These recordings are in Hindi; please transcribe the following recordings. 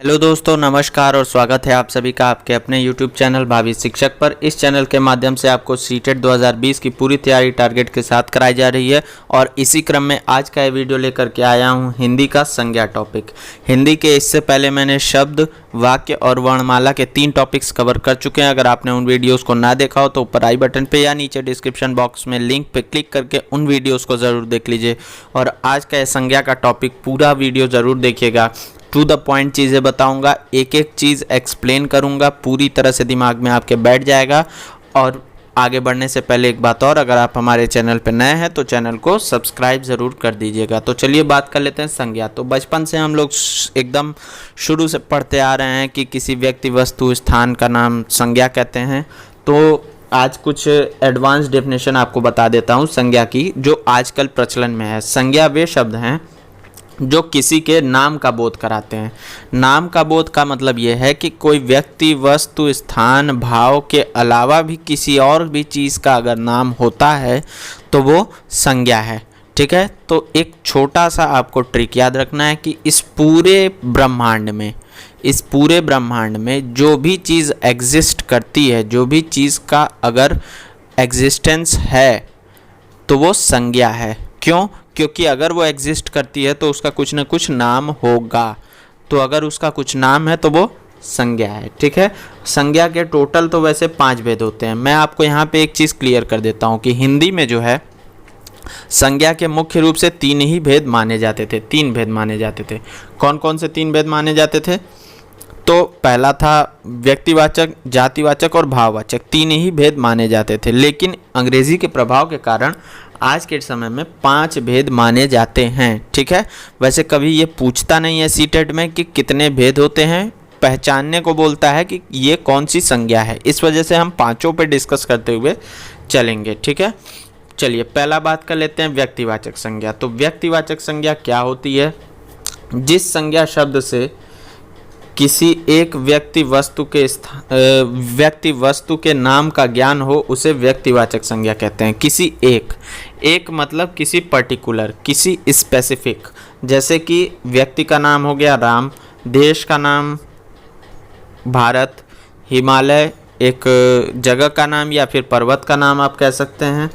हेलो दोस्तों, नमस्कार और स्वागत है आप सभी का आपके अपने YouTube चैनल भावी शिक्षक पर। इस चैनल के माध्यम से आपको सीटेट 2020 की पूरी तैयारी टारगेट के साथ कराई जा रही है और इसी क्रम में आज का ये वीडियो लेकर के आया हूँ हिंदी का संज्ञा टॉपिक। हिंदी के इससे पहले मैंने शब्द, वाक्य और वर्णमाला के 3 टॉपिक्स कवर कर चुके हैं। अगर आपने उन वीडियोज़ को ना देखा हो तो ऊपर आई बटन पर या नीचे डिस्क्रिप्शन बॉक्स में लिंक पर क्लिक करके उन वीडियोज़ को ज़रूर देख लीजिए। और आज का ये संज्ञा का टॉपिक पूरा वीडियो ज़रूर देखिएगा। टू द पॉइंट चीज़ें बताऊंगा, एक एक चीज़ एक्सप्लेन करूंगा, पूरी तरह से दिमाग में आपके बैठ जाएगा। और आगे बढ़ने से पहले एक बात और, अगर आप हमारे चैनल पर नए हैं तो चैनल को सब्सक्राइब ज़रूर कर दीजिएगा। तो चलिए बात कर लेते हैं संज्ञा। तो बचपन से हम लोग एकदम शुरू से पढ़ते आ रहे हैं कि किसी व्यक्ति, वस्तु, स्थान का नाम संज्ञा कहते हैं। तो आज कुछ एडवांस डेफिनेशन आपको बता देता हूँ संज्ञा की, जो आजकल प्रचलन में है। संज्ञा वे शब्द हैं जो किसी के नाम का बोध कराते हैं। नाम का बोध का मतलब यह है कि कोई व्यक्ति, वस्तु, स्थान, भाव के अलावा भी किसी और भी चीज़ का अगर नाम होता है तो वो संज्ञा है। ठीक है, तो एक छोटा सा आपको ट्रिक याद रखना है कि इस पूरे ब्रह्मांड में जो भी चीज़ एग्जिस्ट करती है, जो भी चीज़ का अगर एग्जिस्टेंस है तो वो संज्ञा है। क्यों? क्योंकि अगर वो एग्जिस्ट करती है तो उसका कुछ ना कुछ नाम होगा। तो अगर उसका कुछ नाम है तो वो संज्ञा है। ठीक है, संज्ञा के टोटल तो वैसे 5 भेद होते हैं। मैं आपको यहाँ पे एक चीज़ क्लियर कर देता हूँ कि हिंदी में जो है संज्ञा के मुख्य रूप से 3 ही भेद माने जाते थे। 3 भेद माने जाते थे। कौन कौन से 3 भेद माने जाते थे? तो पहला था व्यक्तिवाचक, जातिवाचक और भाववाचक। 3 ही भेद माने जाते थे, लेकिन अंग्रेजी के प्रभाव के कारण आज के समय में 5 भेद माने जाते हैं। ठीक है, वैसे कभी ये पूछता नहीं है सीटेट में कि कितने भेद होते हैं, पहचानने को बोलता है कि ये कौन सी संज्ञा है। इस वजह से हम 5 पे डिस्कस करते हुए चलेंगे। ठीक है, चलिए पहला बात कर लेते हैं व्यक्तिवाचक संज्ञा। तो व्यक्तिवाचक संज्ञा क्या होती है? जिस संज्ञा शब्द से किसी एक व्यक्ति वस्तु के नाम का ज्ञान हो उसे व्यक्तिवाचक संज्ञा कहते हैं। किसी एक मतलब किसी पर्टिकुलर, किसी स्पेसिफिक। जैसे कि व्यक्ति का नाम हो गया राम, देश का नाम भारत, हिमालय एक जगह का नाम या फिर पर्वत का नाम आप कह सकते हैं,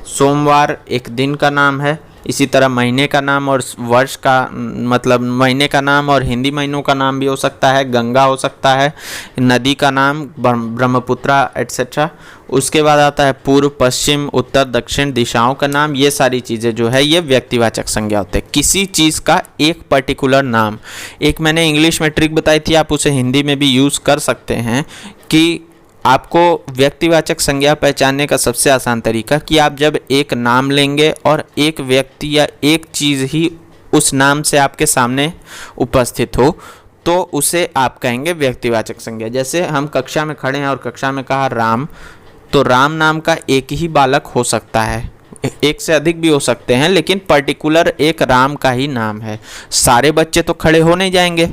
सोमवार एक दिन का नाम है। इसी तरह महीने का नाम और वर्ष का मतलब महीने का नाम और हिंदी महीनों का नाम भी हो सकता है, गंगा हो सकता है, नदी का नाम ब्रह्मपुत्रा एट्सेट्रा। उसके बाद आता है पूर्व, पश्चिम, उत्तर, दक्षिण दिशाओं का नाम। ये सारी चीज़ें जो है ये व्यक्तिवाचक संज्ञा होते हैं। किसी चीज़ का एक पर्टिकुलर नाम। एक मैंने इंग्लिश में ट्रिक बताई थी, आप उसे हिंदी में भी यूज़ कर सकते हैं कि आपको व्यक्तिवाचक संज्ञा पहचानने का सबसे आसान तरीका कि आप जब एक नाम लेंगे और एक व्यक्ति या एक चीज़ ही उस नाम से आपके सामने उपस्थित हो तो उसे आप कहेंगे व्यक्तिवाचक संज्ञा। जैसे हम कक्षा में खड़े हैं और कक्षा में कहा राम, तो राम नाम का एक ही बालक हो सकता है, एक से अधिक भी हो सकते हैं, लेकिन पर्टिकुलर एक राम का ही नाम है। सारे बच्चे तो खड़े हो नहीं जाएंगे,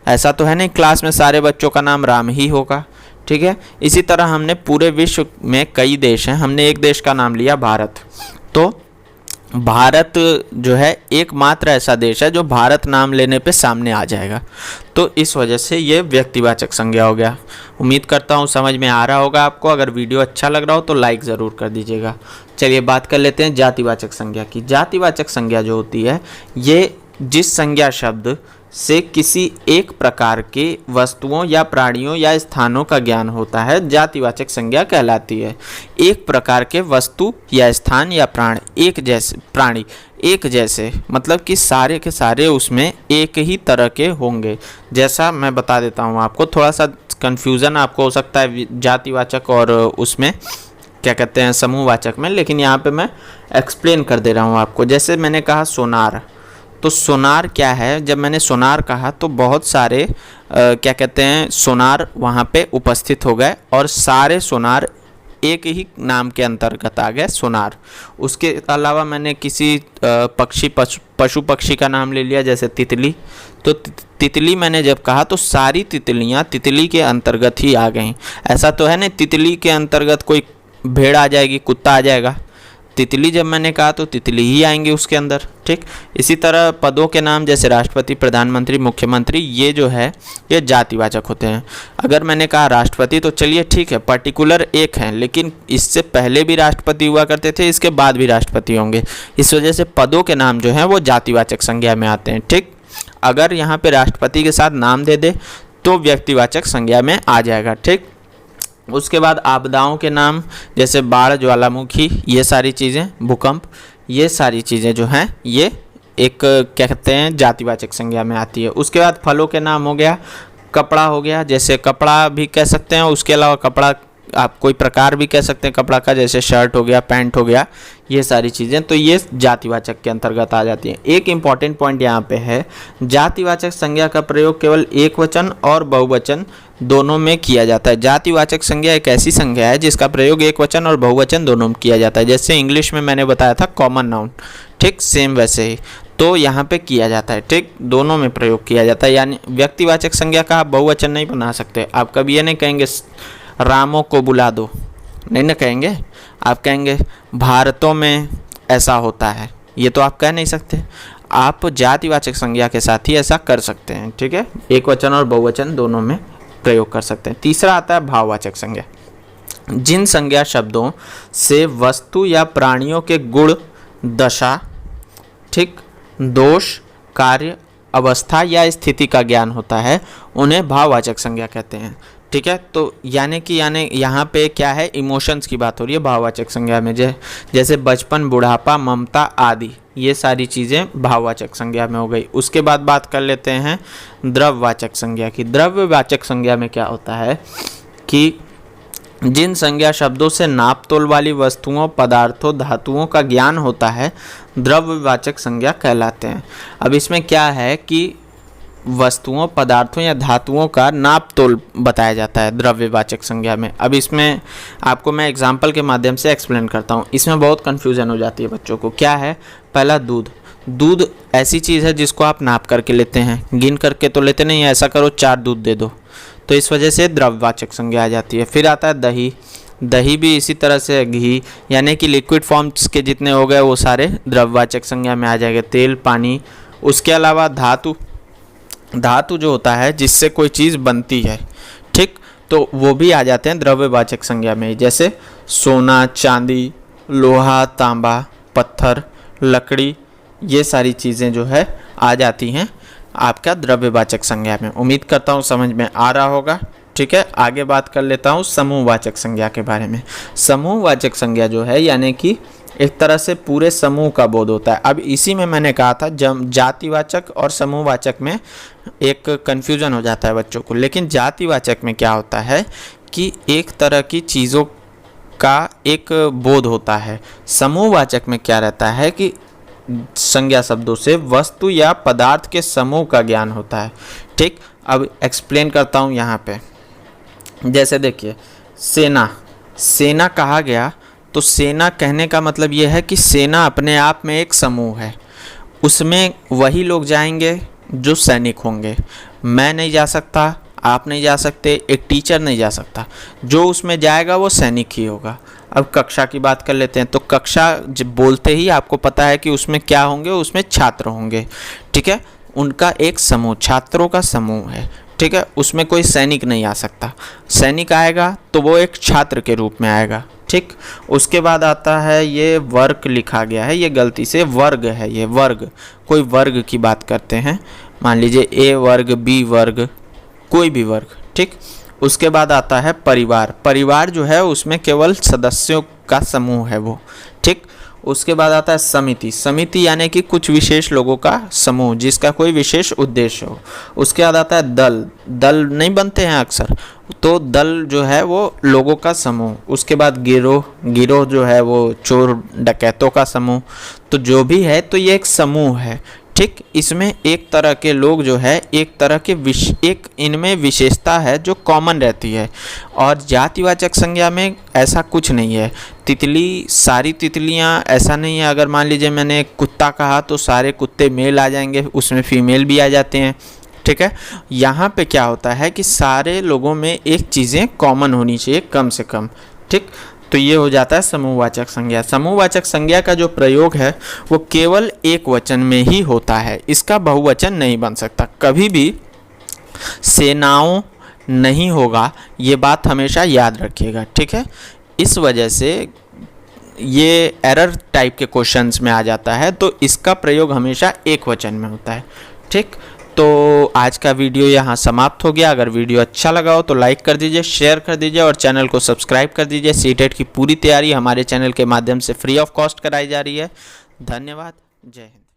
ऐसा तो है नहीं क्लास में सारे बच्चों का नाम राम ही होगा। ठीक है, इसी तरह हमने पूरे विश्व में कई देश हैं, हमने एक देश का नाम लिया भारत। तो भारत जो है एकमात्र ऐसा देश है जो भारत नाम लेने पे सामने आ जाएगा। तो इस वजह से ये व्यक्तिवाचक संज्ञा हो गया। उम्मीद करता हूँ समझ में आ रहा होगा आपको। अगर वीडियो अच्छा लग रहा हो तो लाइक ज़रूर कर दीजिएगा। चलिए बात कर लेते हैं जातिवाचक संज्ञा की। जातिवाचक संज्ञा जो होती है ये जिस संज्ञा शब्द से किसी एक प्रकार के वस्तुओं या प्राणियों या स्थानों का ज्ञान होता है, जातिवाचक संज्ञा कहलाती है। एक प्रकार के वस्तु या स्थान या प्राणी एक जैसे मतलब कि सारे के सारे उसमें एक ही तरह के होंगे। जैसा मैं बता देता हूँ आपको, थोड़ा सा कन्फ्यूज़न आपको हो सकता है जातिवाचक और उसमें क्या कहते हैं समूहवाचक में, लेकिन यहाँ पे मैं एक्सप्लेन कर दे रहा हूँ आपको। जैसे मैंने कहा सोनार, तो सोनार क्या है? जब मैंने सोनार कहा तो बहुत सारे क्या कहते हैं सोनार वहाँ पे उपस्थित हो गए और सारे सोनार एक ही नाम के अंतर्गत आ गए, सोनार। उसके अलावा मैंने किसी पशु पक्षी का नाम ले लिया, जैसे तितली। तो तितली मैंने जब कहा तो सारी तितलियाँ तितली के अंतर्गत ही आ गईं। ऐसा तो है नहीं तितली के अंतर्गत कोई भेड़ आ जाएगी, कुत्ता आ जाएगा। तितली जब मैंने कहा तो तितली ही आएंगे उसके अंदर, ठीक। इसी तरह पदों के नाम जैसे राष्ट्रपति, प्रधानमंत्री, मुख्यमंत्री, ये जो है ये जातिवाचक होते हैं। अगर मैंने कहा राष्ट्रपति तो चलिए ठीक है, पर्टिकुलर एक हैं, लेकिन इससे पहले भी राष्ट्रपति हुआ करते थे, इसके बाद भी राष्ट्रपति होंगे। इस वजह से पदों के नाम जो हैं वो जातिवाचक संज्ञा में आते हैं, ठीक। अगर यहाँ पे राष्ट्रपति के साथ नाम दे दे तो व्यक्तिवाचक संज्ञा में आ जाएगा, ठीक। उसके बाद आपदाओं के नाम जैसे बाढ़, ज्वालामुखी, ये सारी चीज़ें, भूकंप, ये सारी चीज़ें जो हैं ये एक कहते हैं जातिवाचक संज्ञा में आती है। उसके बाद फलों के नाम हो गया, कपड़ा हो गया, जैसे कपड़ा भी कह सकते हैं, उसके अलावा कपड़ा आप कोई प्रकार भी कह सकते हैं कपड़ा का, जैसे शर्ट हो गया, पैंट हो गया, ये सारी चीज़ें, तो ये जातिवाचक के अंतर्गत आ जाती हैं। एक इम्पॉर्टेंट पॉइंट यहाँ पे है, जातिवाचक संज्ञा का प्रयोग केवल एक वचन और बहुवचन दोनों में किया जाता है। जातिवाचक संज्ञा एक ऐसी संज्ञा है जिसका प्रयोग एक वचन और बहुवचन दोनों में किया जाता है। जैसे इंग्लिश में मैंने बताया था कॉमन नाउन, ठीक, सेम वैसे ही तो यहाँ पे किया जाता है, ठीक, दोनों में प्रयोग किया जाता है। यानी व्यक्तिवाचक संज्ञा का आप बहुवचन नहीं बना सकते। आप कभी ये नहीं कहेंगे रामों को बुला दो, नहीं ना कहेंगे, आप कहेंगे भारतों में ऐसा होता है, ये तो आप कह नहीं सकते। आप जातिवाचक संज्ञा के साथ ही ऐसा कर सकते हैं, ठीक है, एक वचन और बहुवचन दोनों में प्रयोग कर सकते हैं। तीसरा आता है भाववाचक संज्ञा। जिन संज्ञा शब्दों से वस्तु या प्राणियों के गुण, दशा, ठीक, दोष, कार्य, अवस्था या स्थिति का ज्ञान होता है, उन्हें भाववाचक संज्ञा कहते हैं, ठीक है। तो यानी यहाँ पे क्या है, इमोशंस की बात हो रही है भाववाचक संज्ञा में। जैसे बचपन, बुढ़ापा, ममता आदि, ये सारी चीज़ें भाववाचक संज्ञा में हो गई। उसके बाद बात कर लेते हैं द्रव्यवाचक संज्ञा की। द्रव्यवाचक संज्ञा में क्या होता है कि जिन संज्ञा शब्दों से नाप तोल वाली वस्तुओं, पदार्थों, धातुओं का ज्ञान होता है, द्रव्यवाचक संज्ञा कहलाते हैं। अब इसमें क्या है कि वस्तुओं, पदार्थों या धातुओं का नाप तोल बताया जाता है द्रव्यवाचक संज्ञा में। अब इसमें आपको मैं एग्जांपल के माध्यम से एक्सप्लेन करता हूँ, इसमें बहुत कन्फ्यूजन हो जाती है बच्चों को। क्या है, पहला दूध। दूध ऐसी चीज़ है जिसको आप नाप करके लेते हैं, गिन करके तो लेते नहीं, ऐसा करो 4 दूध दे दो, तो इस वजह से द्रव्यवाचक संज्ञा आ जाती है। फिर आता है दही। दही भी इसी तरह से, घी, यानी कि लिक्विड फॉर्म्स के जितने हो गए वो सारे द्रव्यवाचक संज्ञा में आ जाएंगे। तेल, पानी। उसके अलावा धातु। धातु जो होता है जिससे कोई चीज़ बनती है, ठीक, तो वो भी आ जाते हैं द्रव्यवाचक संज्ञा में। जैसे सोना, चांदी, लोहा, तांबा, पत्थर, लकड़ी, ये सारी चीज़ें जो है आ जाती हैं आपका द्रव्यवाचक संज्ञा में। उम्मीद करता हूँ समझ में आ रहा होगा, ठीक है। आगे बात कर लेता हूँ समूहवाचक संज्ञा के बारे में। समूहवाचक संज्ञा जो है यानी कि एक तरह से पूरे समूह का बोध होता है। अब इसी में मैंने कहा था जब जातिवाचक और समूहवाचक में एक कन्फ्यूजन हो जाता है बच्चों को, लेकिन जातिवाचक में क्या होता है कि एक तरह की चीज़ों का एक बोध होता है। समूहवाचक में क्या रहता है कि संज्ञा शब्दों से वस्तु या पदार्थ के समूह का ज्ञान होता है, ठीक। अब एक्सप्लेन करता हूँ यहाँ पे। जैसे देखिए सेना, सेना कहा गया तो सेना कहने का मतलब ये है कि सेना अपने आप में एक समूह है, उसमें वही लोग जाएंगे जो सैनिक होंगे। मैं नहीं जा सकता, आप नहीं जा सकते, एक टीचर नहीं जा सकता, जो उसमें जाएगा वो सैनिक ही होगा। अब कक्षा की बात कर लेते हैं तो कक्षा जब बोलते ही आपको पता है कि उसमें क्या होंगे, उसमें छात्र होंगे, ठीक है, उनका एक समूह, छात्रों का समूह है, ठीक है। उसमें कोई सैनिक नहीं आ सकता, सैनिक आएगा तो वो एक छात्र के रूप में आएगा, ठीक। उसके बाद आता है ये वर्ग लिखा गया है, ये गलती से वर्ग है, ये वर्ग, कोई वर्ग की बात करते हैं, मान लीजिए ए वर्ग, बी वर्ग, कोई भी वर्ग, ठीक। उसके बाद आता है परिवार। परिवार जो है उसमें केवल सदस्यों का समूह है वो, ठीक। उसके बाद आता है समिति। समिति यानी कि कुछ विशेष लोगों का समूह जिसका कोई विशेष उद्देश्य हो। उसके बाद आता है दल। दल नहीं बनते हैं अक्सर, तो दल जो है वो लोगों का समूह। उसके बाद गिरोह। गिरोह जो है वो चोर डकैतों का समूह। तो जो भी है तो ये एक समूह है, ठीक। इसमें एक तरह के लोग जो है एक तरह के एक इनमें विशेषता है जो कॉमन रहती है, और जातिवाचक संज्ञा में ऐसा कुछ नहीं है। तितली, सारी तितलियां ऐसा नहीं है, अगर मान लीजिए मैंने कुत्ता कहा तो सारे कुत्ते मेल आ जाएंगे, उसमें फीमेल भी आ जाते हैं, ठीक है। यहाँ पे क्या होता है कि सारे लोगों में एक चीज़ें कॉमन होनी चाहिए कम से कम, ठीक। तो ये हो जाता है समूहवाचक संज्ञा। समूहवाचक संज्ञा का जो प्रयोग है वो केवल एक वचन में ही होता है, इसका बहुवचन नहीं बन सकता। कभी भी सेनाओं नहीं होगा, ये बात हमेशा याद रखिएगा, ठीक है। इस वजह से ये एरर टाइप के क्वेश्चंस में आ जाता है, तो इसका प्रयोग हमेशा एक वचन में होता है, ठीक। तो आज का वीडियो यहाँ समाप्त हो गया। अगर वीडियो अच्छा लगा हो तो लाइक कर दीजिए, शेयर कर दीजिए और चैनल को सब्सक्राइब कर दीजिए। सीटेट की पूरी तैयारी हमारे चैनल के माध्यम से फ्री ऑफ कॉस्ट कराई जा रही है। धन्यवाद। जय हिंद।